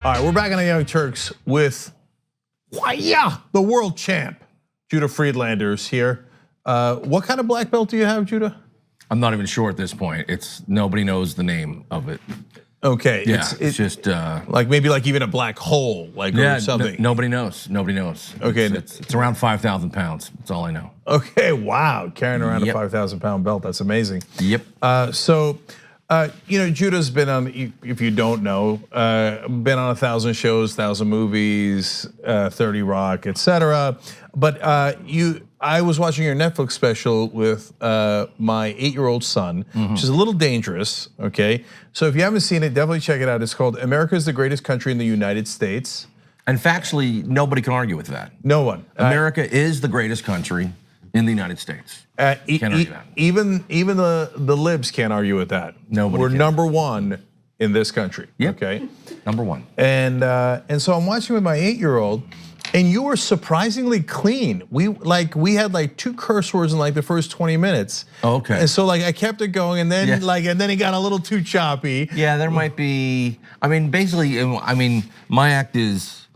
All right, we're back on the Young Turks with, the world champ, Judah Friedlander's here. What kind of black belt do you have, Judah? I'm not even sure at this point. Nobody knows the name of it. Okay, yeah, it's just like maybe like even a black hole, like or something. Nobody knows. Nobody knows. Okay, it's around 5,000 pounds. That's all I know. Okay, wow, carrying around a 5,000 pound belt. That's amazing. Yep. Judah's been on, if you don't know, been on 1,000 shows, 1,000 movies, 30 Rock, etc. But I was watching your Netflix special with my 8-year-old son, which is a little dangerous, okay? So if you haven't seen it, definitely check it out. It's called America is the Greatest Country in the United States. And factually, nobody can argue with that. No one. America is the greatest country in the United States. Can't argue that. Even the libs can't argue with that. Nobody We're can. number one in this country. Yep. Okay. Number one. And so I'm watching with my 8-year-old, and you were surprisingly clean. We had like 2 curse words in like the first 20 minutes. Okay. And so like I kept it going, and then and then it got a little too choppy. Yeah, there might be. I mean, basically, my act is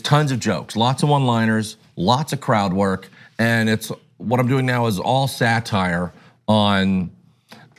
tons of jokes, lots of one-liners, lots of crowd work, and it's. What I'm doing now is all satire on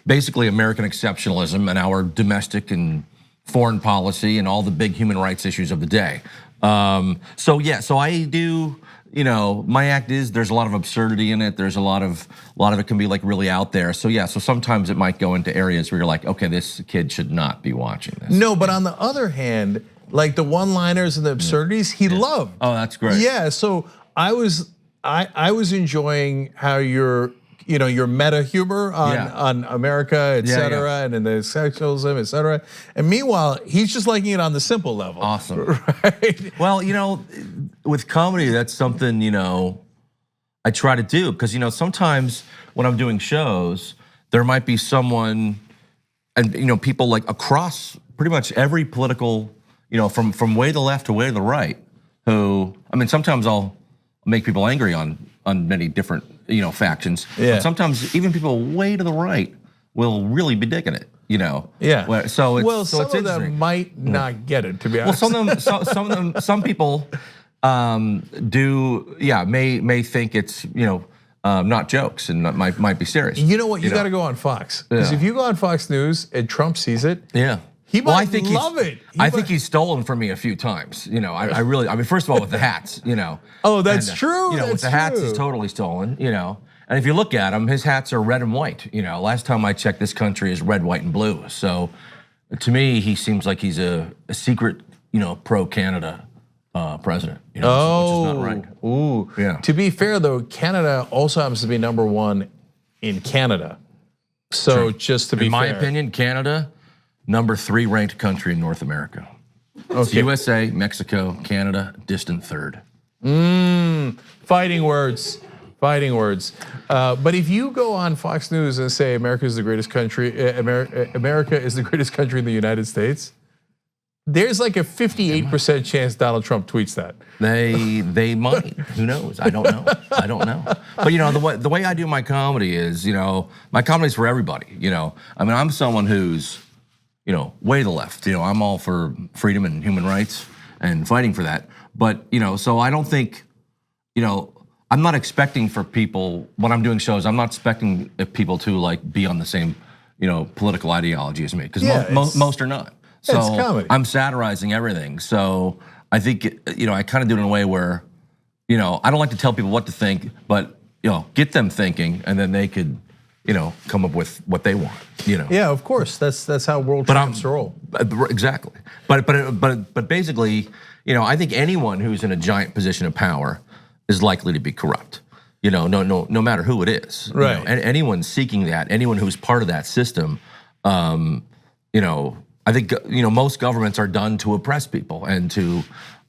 basically American exceptionalism and our domestic and foreign policy and all the big human rights issues of the day. So I do, my act is there's a lot of absurdity in it. There's a lot of it can be like really out there. So so sometimes it might go into areas where you're like, okay, this kid should not be watching this. No, but on the other hand, like the one-liners and the absurdities, he loved. Oh, that's great. Yeah, so I was enjoying how your meta humor on America, etc., and in the sexualism, etc. And meanwhile, he's just liking it on the simple level. Awesome. Right? Well, with comedy, that's something, I try to do. Because, sometimes when I'm doing shows, there might be someone, and people like across pretty much every political, from way to the left to way to the right, who, sometimes I'll make people angry on many different factions. Yeah. But sometimes even people way to the right will really be digging it. Yeah. So it's some of them might not get it, to be honest. Well, some people do. Yeah, may think it's not jokes and might be serious. You know what? You got to go on Fox, because if you go on Fox News and Trump sees it, he might love it. I think he's stolen from me a few times. I really, first of all, with the hats, Oh, that's true. With the hats, he's totally stolen, And if you look at him, his hats are red and white. Last time I checked, this country is red, white, and blue. So to me, he seems like he's a secret, pro-Canada president. Which is not right. Ooh. Yeah. To be fair, though, Canada also happens to be number 1 in Canada. So just to be fair. In my opinion, Canada, number 3 ranked country in North America. It's USA, Mexico, Canada, distant 3rd. Fighting words. But if you go on Fox News and say America is the greatest country, America is the greatest country in the United States, there's like a 58% chance Donald Trump tweets that. They might. Who knows? I don't know. But the way I do my comedy is, my comedy's for everybody. I'm someone who's way to the left. I'm all for freedom and human rights and fighting for that. But, so I don't think, I'm not expecting for people, when I'm doing shows, I'm not expecting people to like be on the same, political ideology as me, because most are not. So it's comedy. I'm satirizing everything. So I think, I kind of do it in a way where, I don't like to tell people what to think, but, get them thinking, and then they could, come up with what they want. Yeah, of course. That's how world champs roll. Exactly. But basically, I think anyone who's in a giant position of power is likely to be corrupt. No matter who it is. Right. And anyone seeking that, anyone who's part of that system, I think most governments are done to oppress people and to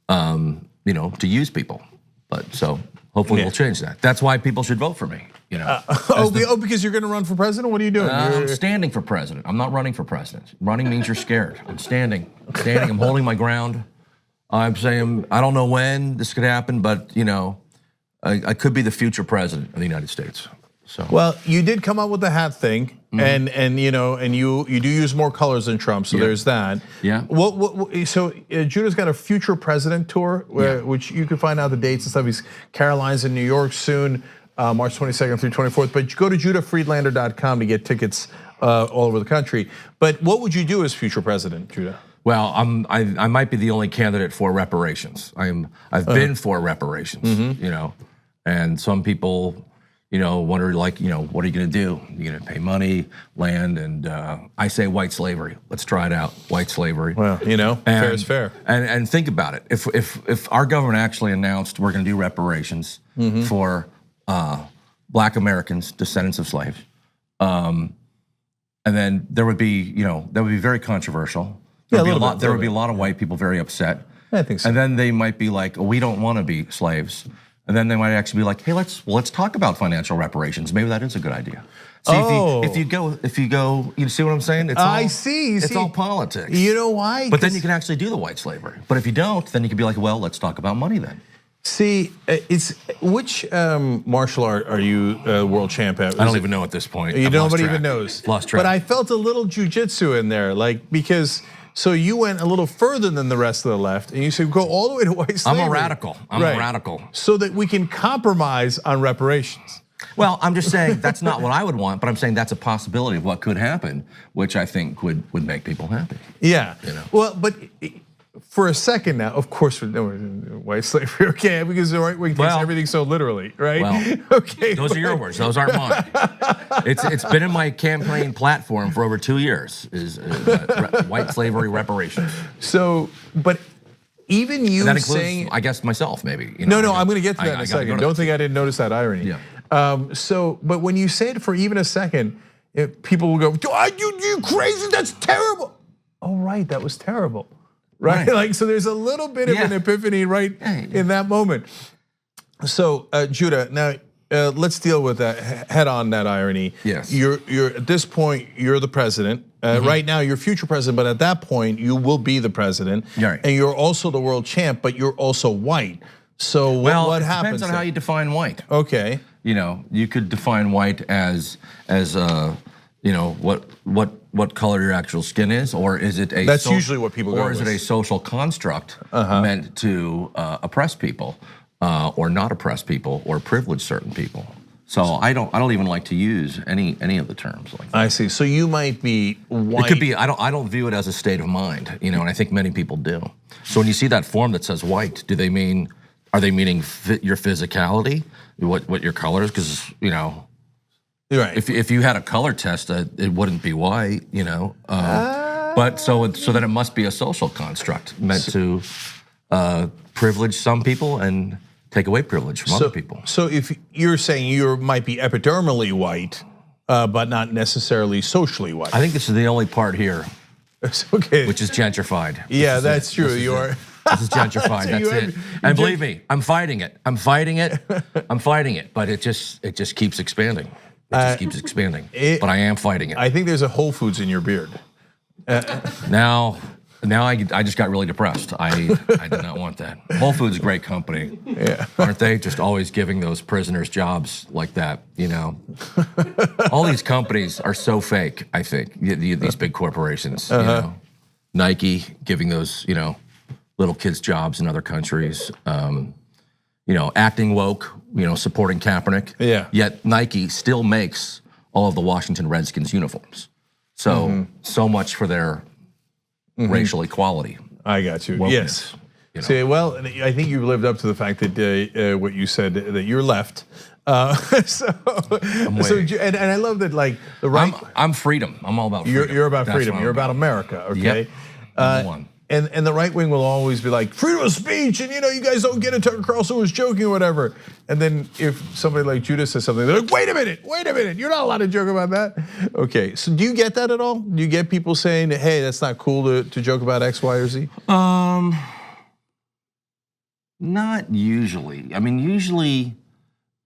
to use people. But so hopefully we'll change that. That's why people should vote for me. Because you're going to run for president? What are you doing? I'm standing for president. I'm not running for president. Running means you're scared. I'm standing. I'm holding my ground. I'm saying I don't know when this could happen, but I could be the future president of the United States. So well, you did come up with the hat thing, and you know, and you do use more colors than Trump, so there's that. Yeah. So Judah's got a future president tour, which you can find out the dates and stuff. He's Caroline's in New York soon, March 22nd through 24th. But go to judahfriedlander.com to get tickets all over the country. But what would you do as future president, Judah? Well, I might be the only candidate for reparations. I've been for reparations, you know, and some people, you know, wonder like, you know, what are you going to do? You're going to pay money, land, and I say white slavery. Let's try it out, white slavery. Well, you know, fair is fair. And think about it. If our government actually announced we're going to do reparations for Black Americans, descendants of slaves, and then there would be, you know, that would be very controversial. There would be a lot of white people very upset. I think so. And then they might be like, oh, we don't want to be slaves. And then they might actually be like, hey, let's talk about financial reparations. Maybe that is a good idea. See, if you go, you see what I'm saying? It's all, It's all politics. You know why? But then you can actually do the white slavery. But if you don't, then you can be like, well, let's talk about money then. See, it's which martial art are you world champ at? I don't even know at this point. Nobody even knows. Lost track. But I felt a little jujitsu in there, like because. So you went a little further than the rest of the left, and you said go all the way to white slavery. I'm a radical. I'm a radical. So that we can compromise on reparations. Well, I'm just saying that's not what I would want, but I'm saying that's a possibility of what could happen, which I think would make people happy. Yeah. You know? Well, but for a second now, of course, white slavery, okay, because the right wing takes everything so literally, right? Well, okay. Those are your words. Those aren't mine. It's been in my campaign platform for over 2 years. Is white slavery reparations. So, but even you and that includes, saying, I guess myself maybe. You know, no, I'm going to get to that in a second. Don't think I didn't notice that irony. Yeah. So, but when you say it for even a second, people will go, "You crazy? That's terrible." Oh, right, that was terrible. Right, like so. There's a little bit of an epiphany right in that moment. So, Judah, now let's deal with that head on. That irony. Yes. You're at this point. You're the president. Right now, you're future president, but at that point, you will be the president. Right. And you're also the world champ, but you're also white. So what happens? Depends on how you define white. Okay. You know, you could define white as you know what color your actual skin is, or is it a that's usually what people go or is it a social construct meant to oppress people, or not oppress people, or privilege certain people? So I don't even like to use any of the terms like that. I see. So you might be white. It could be. I don't view it as a state of mind, you know, and I think many people do. So when you see that form that says white, are they meaning your physicality, what your color is? Because you know. Right. If you had a color test, it wouldn't be white, you know. But so then it must be a social construct meant to privilege some people and take away privilege from other people. So if you're saying you might be epidermally white, but not necessarily socially white. I think this is the only part here, okay, which is gentrified. Yeah, that's true. You are. This is gentrified. That's it. And believe me, I'm fighting it. I'm fighting it. But it just keeps expanding. It just keeps expanding. But I am fighting it. I think there's a Whole Foods in your beard. Now I just got really depressed. I did not want that. Whole Foods is a great company. Yeah. Aren't they? Just always giving those prisoners jobs like that, you know. All these companies are so fake, I think, these big corporations, you know. Nike giving those, you know, little kids jobs in other countries. You know, acting woke, you know, supporting Kaepernick. Yeah. Yet Nike still makes all of the Washington Redskins uniforms. So so much for their racial equality. I got you. Wokeness, yes. you know. See, well, I think you've lived up to the fact that what you said that you're left. And I love that, like the right. I'm freedom. I'm all about freedom. You're about freedom. You're about America. Okay. Yep. And the right wing will always be like freedom of speech, and you know you guys don't get it. Tucker Carlson was joking or whatever. And then if somebody like Judah says something, they're like, wait a minute, you're not allowed to joke about that. Okay, so do you get that at all? Do you get people saying, hey, that's not cool to joke about X, Y, or Z? Not usually. I mean, usually.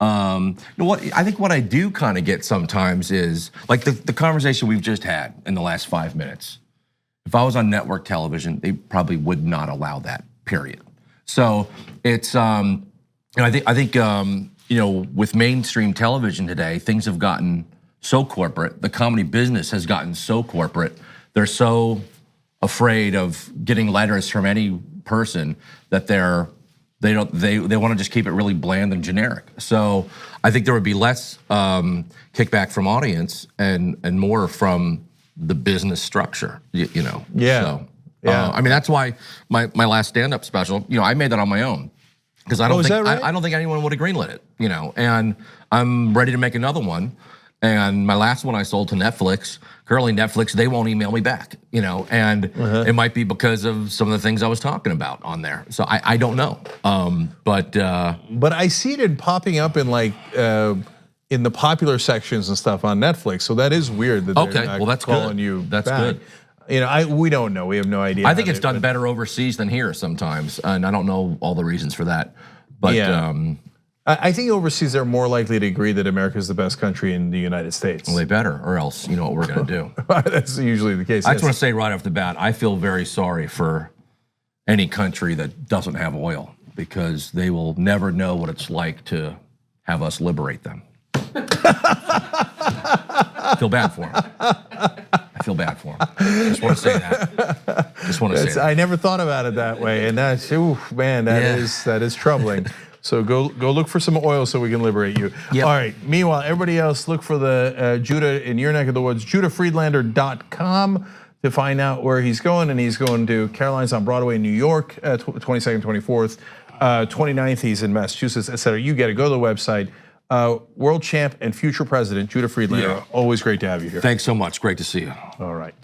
You know what? I think what I do kind of get sometimes is like the conversation we've just had in the last 5 minutes. If I was on network television, they probably would not allow that. Period. So it's, you know, I think you with mainstream television today, things have gotten so corporate. The comedy business has gotten so corporate. They're so afraid of getting letters from any person that they want to just keep it really bland and generic. So I think there would be less kickback from audience and more from the business structure. Yeah. Yeah. I mean, that's why my last stand-up special, I made that on my own. Because I don't think I don't think anyone would have greenlit it, and I'm ready to make another one. And my last one I sold to Netflix. Currently Netflix, they won't email me back, and it might be because of some of the things I was talking about on there. So I don't know. But I see it popping up in in the popular sections and stuff on Netflix. So that is weird that they're not that's calling good. you That's back. good. We don't know. We have no idea. I think it's done better overseas than here sometimes, and I don't know all the reasons for that. But I think overseas they're more likely to agree that America is the best country in the United States. Well, they better, or else you know what we're going to do. That's usually the case. I just want to say right off the bat, I feel very sorry for any country that doesn't have oil, because they will never know what it's like to have us liberate them. I feel bad for them. I feel bad for them. Just want to say that. Just want to say that. I never thought about it that way, and that's man, that is troubling. So go look for some oil so we can liberate you. Yep. All right. Meanwhile, everybody else, look for the Judah in your neck of the woods, JudahFriedlander.com to find out where he's going. And he's going to Caroline's on Broadway in New York, 22nd, 24th, 29th. He's in Massachusetts, etc. You get it. Go to the website. World champ and future president Judah Friedlander. Always great to have you here. Thanks so much. Great to see you. All right.